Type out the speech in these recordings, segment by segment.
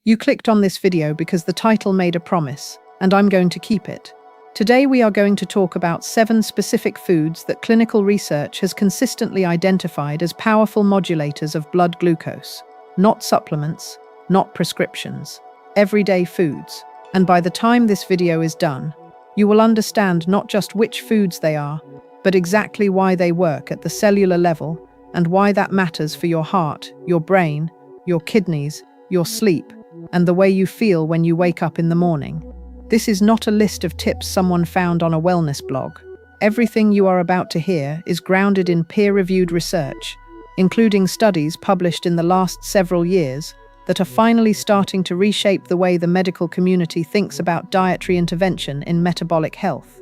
You clicked on this video because the title made a promise, and I'm going to keep it. Today we are going to talk about 7 specific foods that clinical research has consistently identified as powerful modulators of blood glucose. Not supplements, not prescriptions, everyday foods. And by the time this video is done, you will understand not just which foods they are, but exactly why they work at the cellular level and why that matters for your heart, your brain, your kidneys, your sleep, and the way you feel when you wake up in the morning. This is not a list of tips someone found on a wellness blog. Everything you are about to hear is grounded in peer-reviewed research, including studies published in the last several years that are finally starting to reshape the way the medical community thinks about dietary intervention in metabolic health.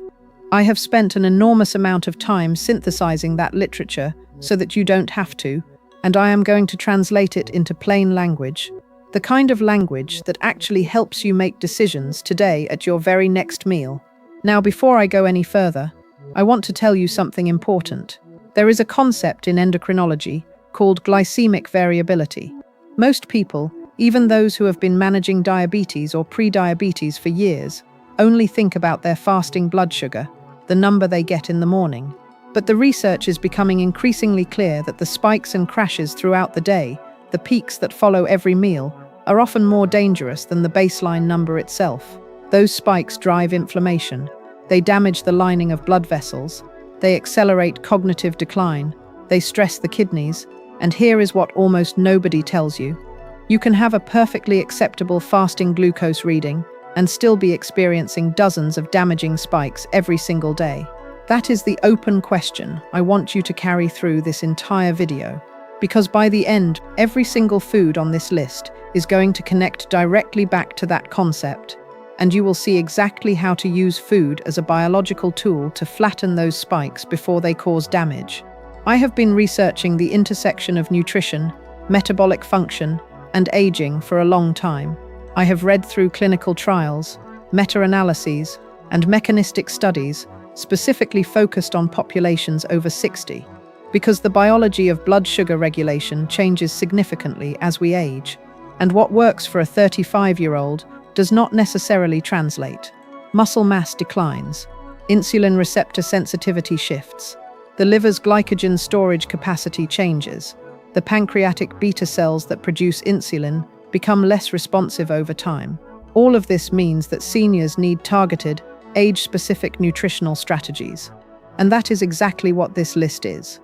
I have spent an enormous amount of time synthesizing that literature so that you don't have to, and I am going to translate it into plain language, the kind of language that actually helps you make decisions today at your very next meal. Now, before I go any further, I want to tell you something important. There is a concept in endocrinology called glycemic variability. Most people, even those who have been managing diabetes or pre-diabetes for years, only think about their fasting blood sugar, the number they get in the morning. But the research is becoming increasingly clear that the spikes and crashes throughout the day, the peaks that follow every meal, are often more dangerous than the baseline number itself. Those spikes drive inflammation, they damage the lining of blood vessels, they accelerate cognitive decline, they stress the kidneys, and here is what almost nobody tells you. You can have a perfectly acceptable fasting glucose reading and still be experiencing dozens of damaging spikes every single day. That is the open question I want you to carry through this entire video, because by the end, every single food on this list is going to connect directly back to that concept, and you will see exactly how to use food as a biological tool to flatten those spikes before they cause damage. I have been researching the intersection of nutrition, metabolic function, and aging for a long time. I have read through clinical trials, meta-analyses, and mechanistic studies specifically focused on populations over 60, because the biology of blood sugar regulation changes significantly as we age, and what works for a 35-year-old does not necessarily translate. Muscle mass declines, insulin receptor sensitivity shifts, the liver's glycogen storage capacity changes, the pancreatic beta cells that produce insulin become less responsive over time. All of this means that seniors need targeted, age-specific nutritional strategies. And that is exactly what this list is.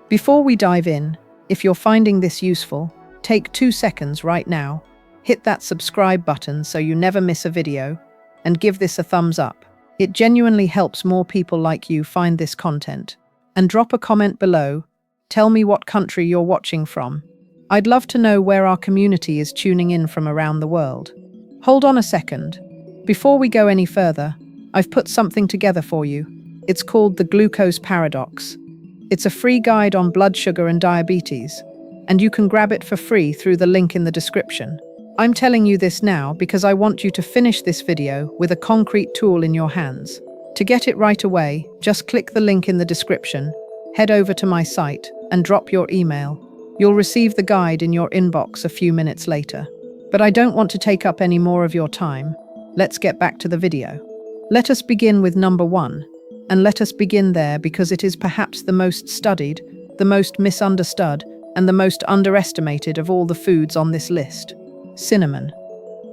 Before we dive in, if you're finding this useful, take 2 seconds right now, hit that subscribe button so you never miss a video, and give this a thumbs up. It genuinely helps more people like you find this content. And drop a comment below. Tell me what country you're watching from. I'd love to know where our community is tuning in from around the world. Hold on a second. Before we go any further, I've put something together for you. It's called the Glucose Paradox. It's a free guide on blood sugar and diabetes, and you can grab it for free through the link in the description. I'm telling you this now because I want you to finish this video with a concrete tool in your hands. To get it right away, just click the link in the description, head over to my site, and drop your email. You'll receive the guide in your inbox a few minutes later. But I don't want to take up any more of your time. Let's get back to the video. Let us begin with number 1, and let us begin there because it is perhaps the most studied, the most misunderstood, and the most underestimated of all the foods on this list. Cinnamon.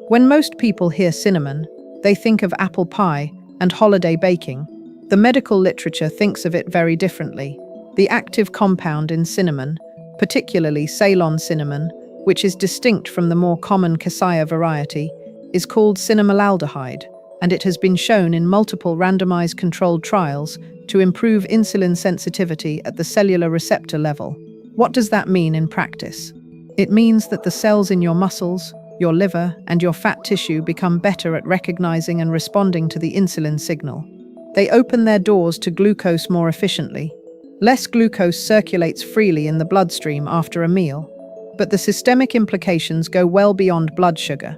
When most people hear cinnamon, they think of apple pie and holiday baking. The medical literature thinks of it very differently. The active compound in cinnamon, particularly Ceylon cinnamon, which is distinct from the more common cassia variety, is called cinnamaldehyde, and it has been shown in multiple randomized controlled trials to improve insulin sensitivity at the cellular receptor level. What does that mean in practice? It means that the cells in your muscles, your liver, and your fat tissue become better at recognizing and responding to the insulin signal. They open their doors to glucose more efficiently. Less glucose circulates freely in the bloodstream after a meal, but the systemic implications go well beyond blood sugar.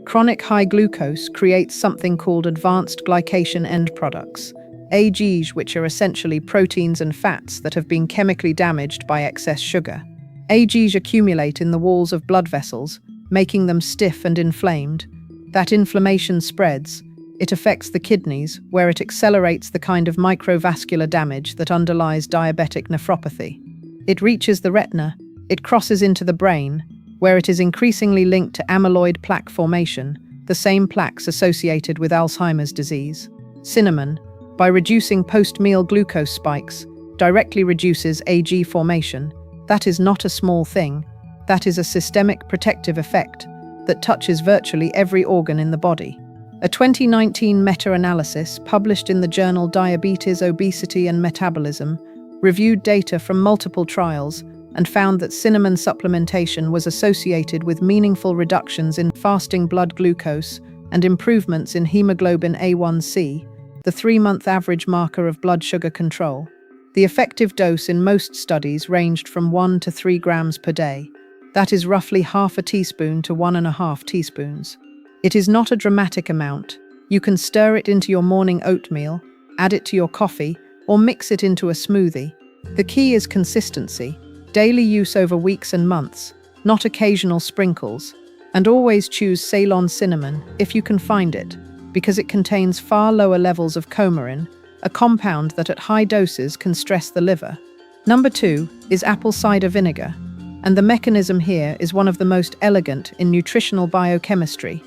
Chronic high glucose creates something called advanced glycation end products, AGEs, which are essentially proteins and fats that have been chemically damaged by excess sugar. AGEs accumulate in the walls of blood vessels, making them stiff and inflamed. That inflammation spreads. It affects the kidneys, where it accelerates the kind of microvascular damage that underlies diabetic nephropathy. It reaches the retina. It crosses into the brain, where it is increasingly linked to amyloid plaque formation, the same plaques associated with Alzheimer's disease. Cinnamon, by reducing post-meal glucose spikes, directly reduces AG formation. That is not a small thing. That is a systemic protective effect that touches virtually every organ in the body. A 2019 meta-analysis published in the journal Diabetes, Obesity and Metabolism reviewed data from multiple trials and found that cinnamon supplementation was associated with meaningful reductions in fasting blood glucose and improvements in hemoglobin A1c, the 3-month average marker of blood sugar control. The effective dose in most studies ranged from 1 to 3 grams per day. That is roughly half a teaspoon to 1.5 teaspoons. It is not a dramatic amount. You can stir it into your morning oatmeal, add it to your coffee, or mix it into a smoothie. The key is consistency, daily use over weeks and months, not occasional sprinkles. And always choose Ceylon cinnamon if you can find it, because it contains far lower levels of coumarin, a compound that at high doses can stress the liver. Number 2 is apple cider vinegar, and the mechanism here is one of the most elegant in nutritional biochemistry.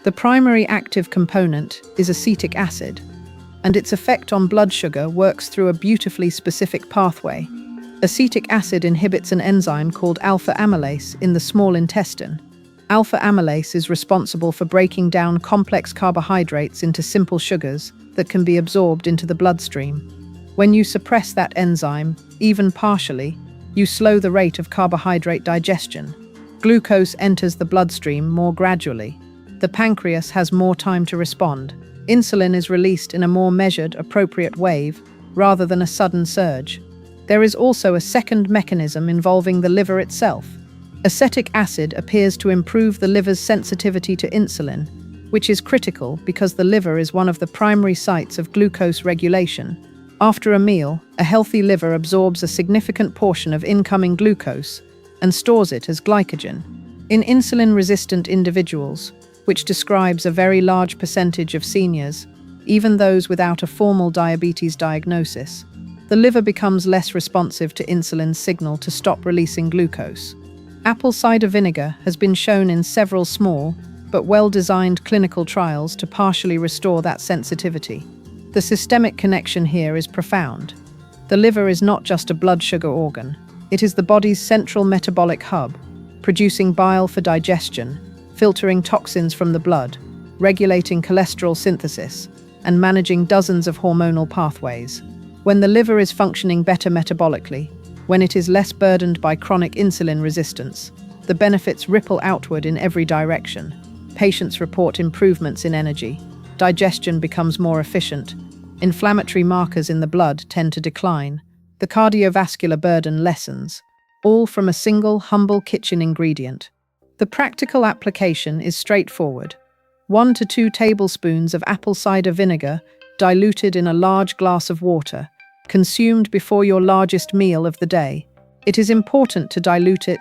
The primary active component is acetic acid, and its effect on blood sugar works through a beautifully specific pathway. Acetic acid inhibits an enzyme called alpha amylase in the small intestine. Alpha amylase is responsible for breaking down complex carbohydrates into simple sugars that can be absorbed into the bloodstream. When you suppress that enzyme, even partially, you slow the rate of carbohydrate digestion. Glucose enters the bloodstream more gradually. The pancreas has more time to respond. Insulin is released in a more measured, appropriate wave, rather than a sudden surge. There is also a second mechanism involving the liver itself. Acetic acid appears to improve the liver's sensitivity to insulin, which is critical because the liver is one of the primary sites of glucose regulation. After a meal, a healthy liver absorbs a significant portion of incoming glucose and stores it as glycogen. In insulin-resistant individuals, which describes a very large percentage of seniors, even those without a formal diabetes diagnosis, the liver becomes less responsive to insulin's signal to stop releasing glucose. Apple cider vinegar has been shown in several small, but well-designed clinical trials to partially restore that sensitivity. The systemic connection here is profound. The liver is not just a blood sugar organ. It is the body's central metabolic hub, producing bile for digestion, filtering toxins from the blood, regulating cholesterol synthesis, and managing dozens of hormonal pathways. When the liver is functioning better metabolically, when it is less burdened by chronic insulin resistance, the benefits ripple outward in every direction. Patients report improvements in energy, digestion becomes more efficient, inflammatory markers in the blood tend to decline, the cardiovascular burden lessens, all from a single humble kitchen ingredient. The practical application is straightforward. 1 to 2 tablespoons of apple cider vinegar diluted in a large glass of water, consumed before your largest meal of the day. It is important to dilute it.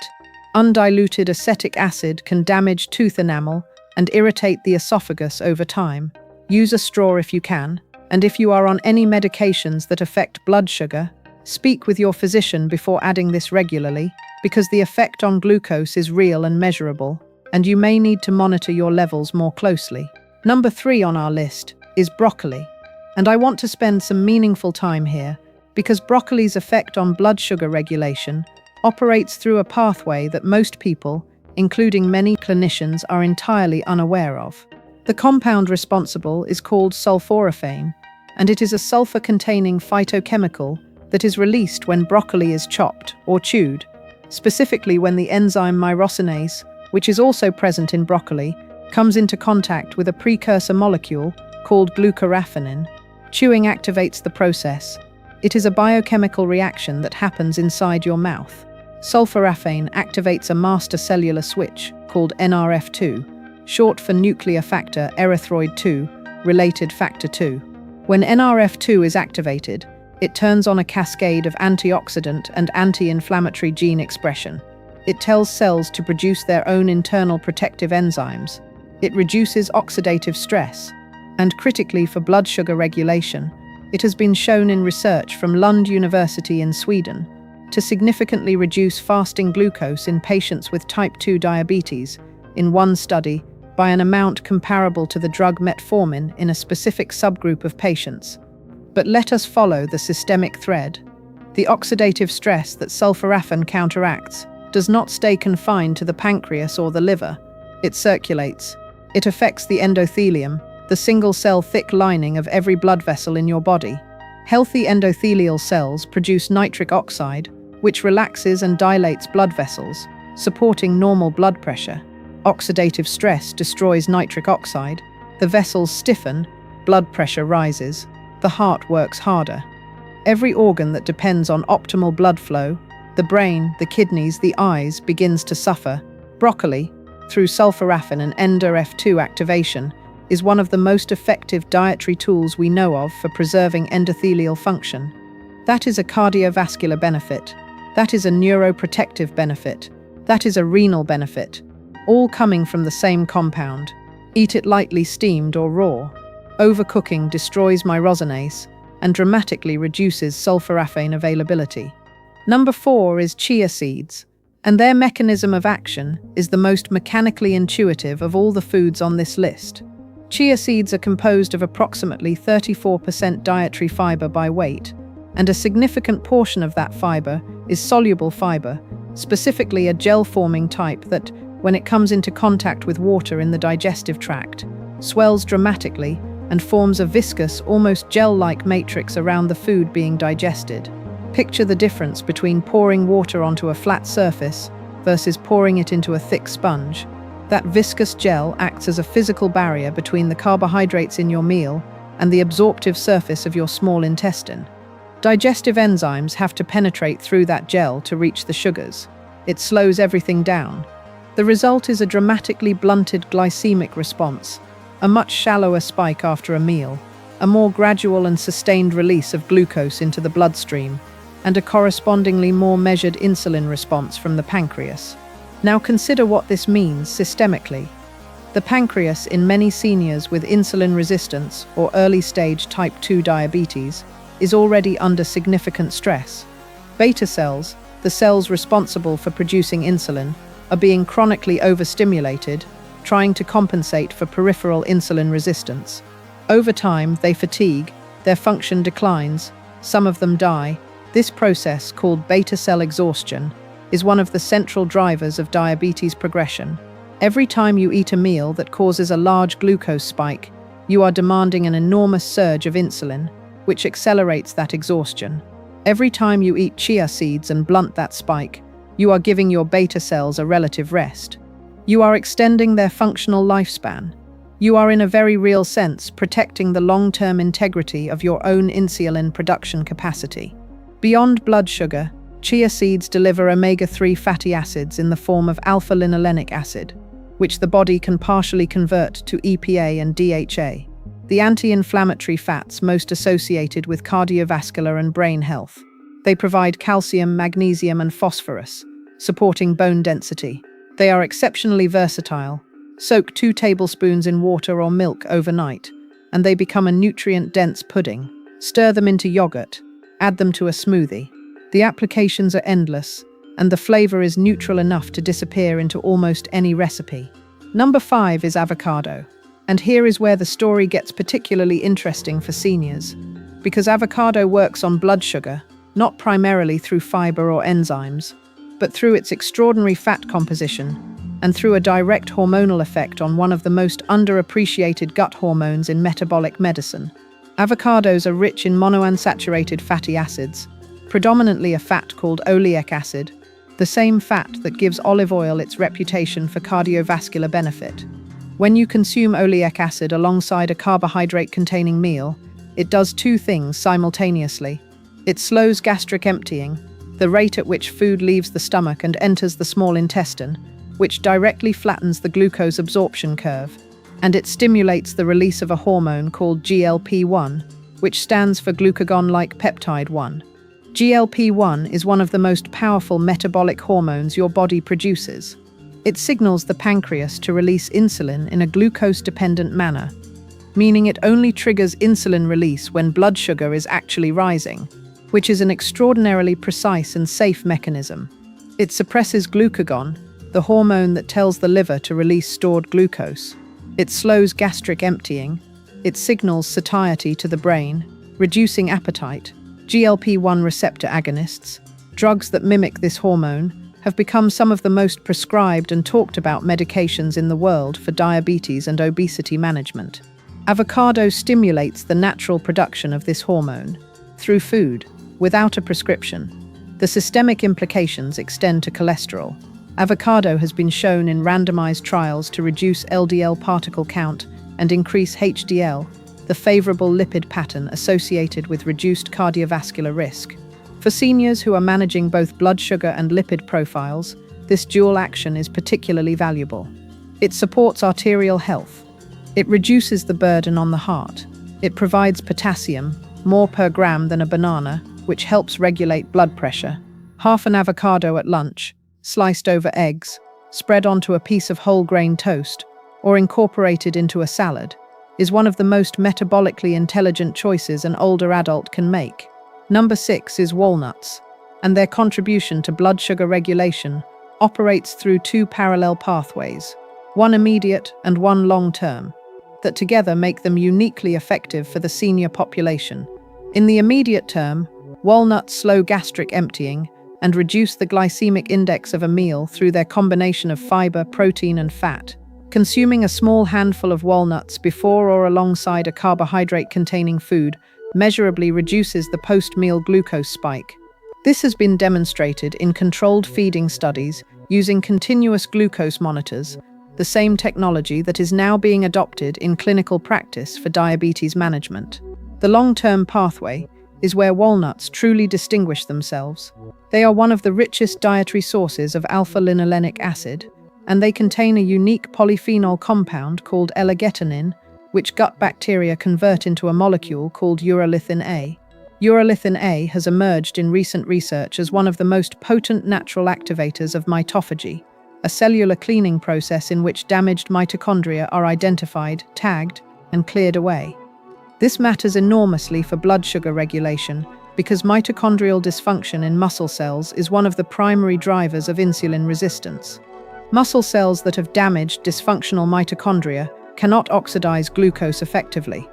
Undiluted acetic acid can damage tooth enamel and irritate the esophagus over time. Use a straw if you can, and if you are on any medications that affect blood sugar, speak with your physician before adding this regularly, because the effect on glucose is real and measurable, and you may need to monitor your levels more closely. Number 3 on our list is broccoli, and I want to spend some meaningful time here, because broccoli's effect on blood sugar regulation operates through a pathway that most people, including many clinicians, are entirely unaware of. The compound responsible is called sulforaphane, and it is a sulfur-containing phytochemical that is released when broccoli is chopped or chewed, specifically when the enzyme myrosinase, which is also present in broccoli, comes into contact with a precursor molecule called glucoraphanin. Chewing activates the process. It is a biochemical reaction that happens inside your mouth. Sulforaphane activates a master cellular switch called NRF2, short for nuclear factor erythroid 2, related factor 2. When NRF2 is activated, it turns on a cascade of antioxidant and anti-inflammatory gene expression. It tells cells to produce their own internal protective enzymes. It reduces oxidative stress. And critically for blood sugar regulation, it has been shown in research from Lund University in Sweden to significantly reduce fasting glucose in patients with type 2 diabetes, in one study, by an amount comparable to the drug metformin in a specific subgroup of patients. But let us follow the systemic thread. The oxidative stress that sulforaphan counteracts does not stay confined to the pancreas or the liver. It circulates. It affects the endothelium, the single-cell thick lining of every blood vessel in your body. Healthy endothelial cells produce nitric oxide, which relaxes and dilates blood vessels, supporting normal blood pressure. Oxidative stress destroys nitric oxide, the vessels stiffen, blood pressure rises, the heart works harder. Every organ that depends on optimal blood flow, the brain, the kidneys, the eyes, begins to suffer. Broccoli, through sulforaphan and NDRF2 activation, is one of the most effective dietary tools we know of for preserving endothelial function. That is a cardiovascular benefit. That is a neuroprotective benefit. That is a renal benefit. All coming from the same compound. Eat it lightly steamed or raw. Overcooking destroys myrosinase and dramatically reduces sulforaphan availability. Number 4 is chia seeds, and their mechanism of action is the most mechanically intuitive of all the foods on this list. Chia seeds are composed of approximately 34% dietary fiber by weight, and a significant portion of that fiber is soluble fiber, specifically a gel-forming type that, when it comes into contact with water in the digestive tract, swells dramatically and forms a viscous, almost gel-like matrix around the food being digested. Picture the difference between pouring water onto a flat surface versus pouring it into a thick sponge. That viscous gel acts as a physical barrier between the carbohydrates in your meal and the absorptive surface of your small intestine. Digestive enzymes have to penetrate through that gel to reach the sugars. It slows everything down. The result is a dramatically blunted glycemic response, a much shallower spike after a meal, a more gradual and sustained release of glucose into the bloodstream, and a correspondingly more measured insulin response from the pancreas. Now consider what this means systemically. The pancreas in many seniors with insulin resistance or early-stage type 2 diabetes is already under significant stress. Beta cells, the cells responsible for producing insulin, are being chronically overstimulated, trying to compensate for peripheral insulin resistance. Over time, they fatigue, their function declines, some of them die. This process, called beta cell exhaustion, is one of the central drivers of diabetes progression. Every time you eat a meal that causes a large glucose spike, you are demanding an enormous surge of insulin, which accelerates that exhaustion. Every time you eat chia seeds and blunt that spike, you are giving your beta cells a relative rest. You are extending their functional lifespan. You are, in a very real sense, protecting the long-term integrity of your own insulin production capacity. Beyond blood sugar, chia seeds deliver omega-3 fatty acids in the form of alpha-linolenic acid, which the body can partially convert to EPA and DHA, the anti-inflammatory fats most associated with cardiovascular and brain health. They provide calcium, magnesium, and phosphorus, supporting bone density. They are exceptionally versatile. Soak 2 tablespoons in water or milk overnight, and they become a nutrient-dense pudding. Stir them into yogurt. Add them to a smoothie. The applications are endless, and the flavor is neutral enough to disappear into almost any recipe. Number 5 is avocado. And here is where the story gets particularly interesting for seniors, because avocado works on blood sugar, not primarily through fiber or enzymes, but through its extraordinary fat composition and through a direct hormonal effect on one of the most underappreciated gut hormones in metabolic medicine. Avocados are rich in monounsaturated fatty acids, predominantly a fat called oleic acid, the same fat that gives olive oil its reputation for cardiovascular benefit. When you consume oleic acid alongside a carbohydrate-containing meal, it does 2 things simultaneously. It slows gastric emptying, the rate at which food leaves the stomach and enters the small intestine, which directly flattens the glucose absorption curve, and it stimulates the release of a hormone called GLP-1, which stands for glucagon-like peptide 1. GLP-1 is one of the most powerful metabolic hormones your body produces. It signals the pancreas to release insulin in a glucose-dependent manner, meaning it only triggers insulin release when blood sugar is actually rising, which is an extraordinarily precise and safe mechanism. It suppresses glucagon, the hormone that tells the liver to release stored glucose. It slows gastric emptying. It signals satiety to the brain, reducing appetite. GLP-1 receptor agonists, drugs that mimic this hormone, have become some of the most prescribed and talked about medications in the world for diabetes and obesity management. Avocado stimulates the natural production of this hormone through food, without a prescription. The systemic implications extend to cholesterol. Avocado has been shown in randomized trials to reduce LDL particle count and increase HDL, the favorable lipid pattern associated with reduced cardiovascular risk. For seniors who are managing both blood sugar and lipid profiles, this dual action is particularly valuable. It supports arterial health. It reduces the burden on the heart. It provides potassium, more per gram than a banana, which helps regulate blood pressure. Half an avocado at lunch, sliced over eggs, spread onto a piece of whole grain toast, or incorporated into a salad, is one of the most metabolically intelligent choices an older adult can make. Number 6 is walnuts, and their contribution to blood sugar regulation operates through two parallel pathways, one immediate and one long-term, that together make them uniquely effective for the senior population. In the immediate term, walnuts slow gastric emptying and reduce the glycemic index of a meal through their combination of fiber, protein, and fat. Consuming a small handful of walnuts before or alongside a carbohydrate-containing food measurably reduces the post-meal glucose spike. This has been demonstrated in controlled feeding studies using continuous glucose monitors, the same technology that is now being adopted in clinical practice for diabetes management. The long-term pathway is where walnuts truly distinguish themselves. They are one of the richest dietary sources of alpha-linolenic acid, and they contain a unique polyphenol compound called L-arginine, which gut bacteria convert into a molecule called urolithin A. Urolithin A has emerged in recent research as one of the most potent natural activators of mitophagy, a cellular cleaning process in which damaged mitochondria are identified, tagged, and cleared away. This matters enormously for blood sugar regulation because mitochondrial dysfunction in muscle cells is one of the primary drivers of insulin resistance. Muscle cells that have damaged, dysfunctional mitochondria cannot oxidize glucose effectively.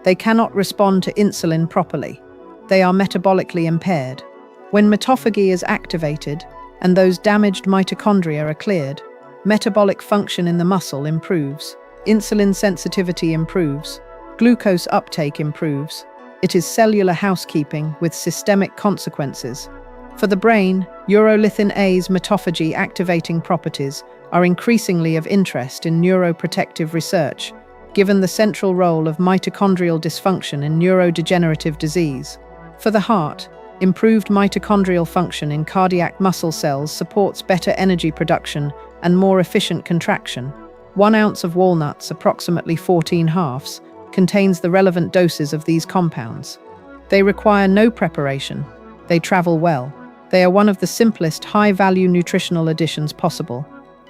They cannot respond to insulin properly. They are metabolically impaired. When mitophagy is activated and those damaged mitochondria are cleared, metabolic function in the muscle improves, insulin sensitivity improves, glucose uptake improves. It is cellular housekeeping with systemic consequences. For the brain, urolithin A's mitophagy activating properties are increasingly of interest in neuroprotective research, given the central role of mitochondrial dysfunction in neurodegenerative disease. For the heart, improved mitochondrial function in cardiac muscle cells supports better energy production and more efficient contraction. 1 ounce of walnuts, approximately 14 halves, contains the relevant doses of these compounds. They require no preparation. They travel well. They are one of the simplest, high-value nutritional additions possible.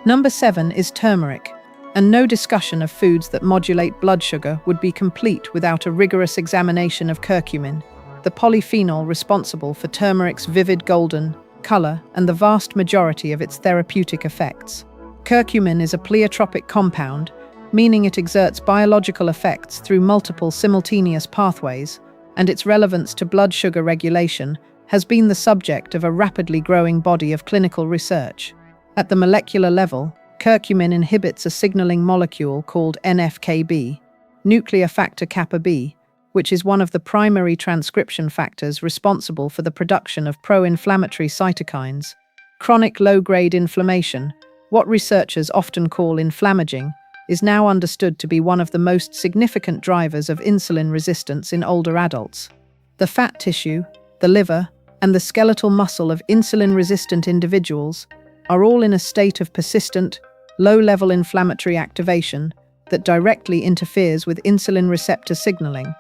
Number 7 is turmeric, and no discussion of foods that modulate blood sugar would be complete without a rigorous examination of curcumin, the polyphenol responsible for turmeric's vivid golden color and the vast majority of its therapeutic effects. Curcumin is a pleiotropic compound, meaning it exerts biological effects through multiple simultaneous pathways, and its relevance to blood sugar regulation has been the subject of a rapidly growing body of clinical research. At the molecular level, curcumin inhibits a signaling molecule called NF-κB, nuclear factor kappa B, which is one of the primary transcription factors responsible for the production of pro-inflammatory cytokines. Chronic low-grade inflammation, what researchers often call inflammaging, is now understood to be one of the most significant drivers of insulin resistance in older adults. The fat tissue, the liver, and the skeletal muscle of insulin-resistant individuals are all in a state of persistent, low-level inflammatory activation that directly interferes with insulin receptor signaling.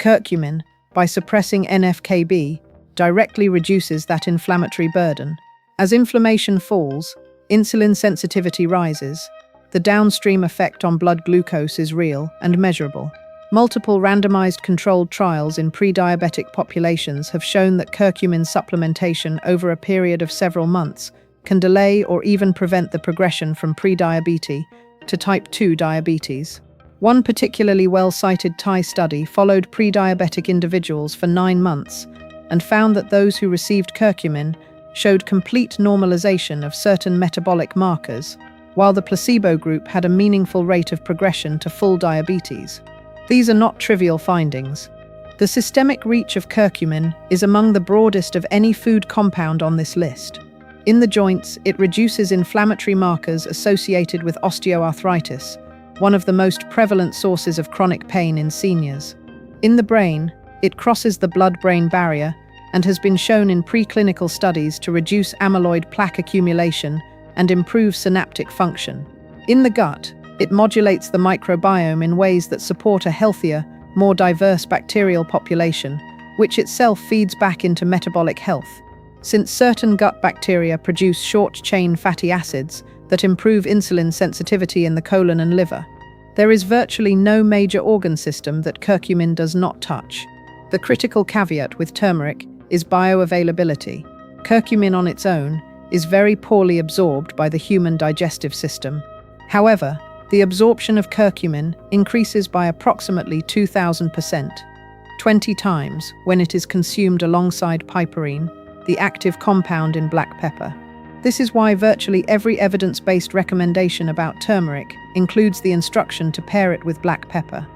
Curcumin, by suppressing NF-κB, directly reduces that inflammatory burden. As inflammation falls, insulin sensitivity rises. The downstream effect on blood glucose is real and measurable. Multiple randomized controlled trials in pre-diabetic populations have shown that curcumin supplementation over a period of several months can delay or even prevent the progression from pre-diabetes to type 2 diabetes. One particularly well-cited Thai study followed pre-diabetic individuals for 9 months and found that those who received curcumin showed complete normalization of certain metabolic markers, while the placebo group had a meaningful rate of progression to full diabetes. These are not trivial findings. The systemic reach of curcumin is among the broadest of any food compound on this list. In the joints, it reduces inflammatory markers associated with osteoarthritis, one of the most prevalent sources of chronic pain in seniors. In the brain, it crosses the blood-brain barrier and has been shown in preclinical studies to reduce amyloid plaque accumulation and improve synaptic function. In the gut, it modulates the microbiome in ways that support a healthier, more diverse bacterial population, which itself feeds back into metabolic health, since certain gut bacteria produce short-chain fatty acids that improve insulin sensitivity in the colon and liver. There is virtually no major organ system that curcumin does not touch. The critical caveat with turmeric is bioavailability. Curcumin on its own is very poorly absorbed by the human digestive system. However, the absorption of curcumin increases by approximately 2,000%, 20 times when it is consumed alongside piperine, the active compound in black pepper. This is why virtually every evidence-based recommendation about turmeric includes the instruction to pair it with black pepper.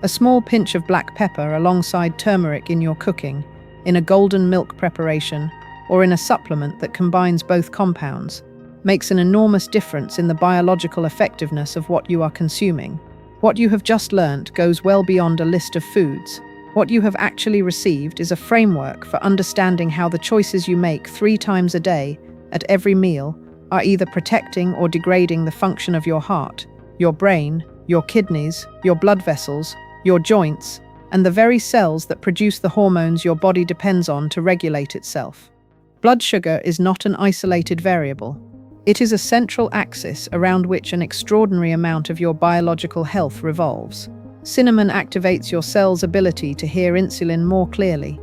A small pinch of black pepper alongside turmeric in your cooking, in a golden milk preparation, or in a supplement that combines both compounds, makes an enormous difference in the biological effectiveness of what you are consuming. What you have just learnt goes well beyond a list of foods. What you have actually received is a framework for understanding how the choices you make 3 times a day, at every meal, are either protecting or degrading the function of your heart, your brain, your kidneys, your blood vessels, your joints, and the very cells that produce the hormones your body depends on to regulate itself. Blood sugar is not an isolated variable. It is a central axis around which an extraordinary amount of your biological health revolves. Cinnamon activates your cell's ability to hear insulin more clearly.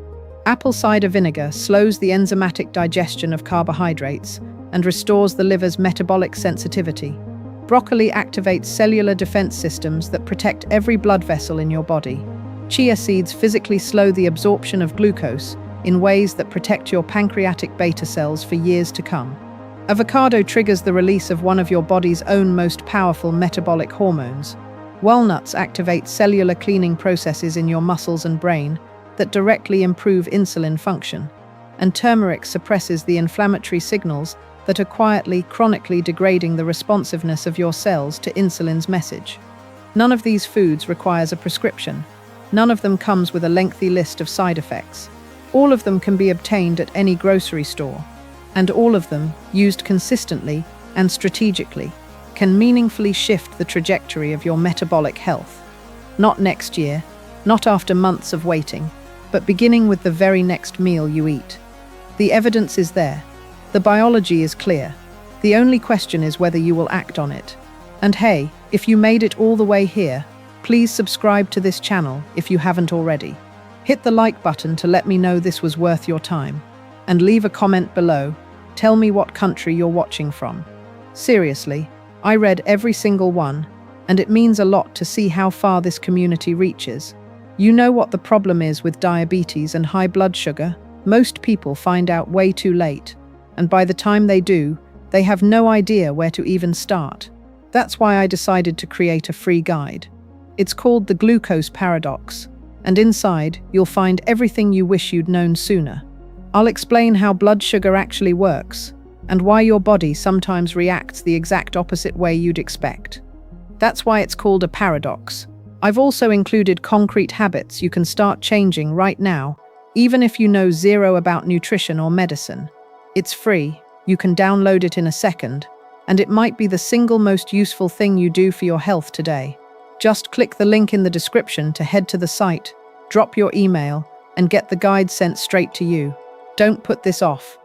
Apple cider vinegar slows the enzymatic digestion of carbohydrates and restores the liver's metabolic sensitivity. Broccoli activates cellular defense systems that protect every blood vessel in your body. Chia seeds physically slow the absorption of glucose in ways that protect your pancreatic beta cells for years to come. Avocado triggers the release of one of your body's own most powerful metabolic hormones. Walnuts activate cellular cleaning processes in your muscles and brain that directly improve insulin function. And turmeric suppresses the inflammatory signals that are quietly, chronically degrading the responsiveness of your cells to insulin's message. None of these foods requires a prescription. None of them comes with a lengthy list of side effects. All of them can be obtained at any grocery store. And all of them, used consistently and strategically, can meaningfully shift the trajectory of your metabolic health. Not next year, not after months of waiting, but beginning with the very next meal you eat. The evidence is there. The biology is clear. The only question is whether you will act on it. And hey, if you made it all the way here, please subscribe to this channel if you haven't already. Hit the like button to let me know this was worth your time. And leave a comment below. Tell me what country you're watching from. Seriously, I read every single one, and it means a lot to see how far this community reaches. You know what the problem is with diabetes and high blood sugar? Most people find out way too late, and by the time they do, they have no idea where to even start. That's why I decided to create a free guide. It's called the Glucose Paradox, and inside, you'll find everything you wish you'd known sooner. I'll explain how blood sugar actually works, and why your body sometimes reacts the exact opposite way you'd expect. That's why it's called a paradox. I've also included concrete habits you can start changing right now, even if you know zero about nutrition or medicine. It's free, you can download it in a second, and it might be the single most useful thing you do for your health today. Just click the link in the description to head to the site, drop your email, and get the guide sent straight to you. Don't put this off.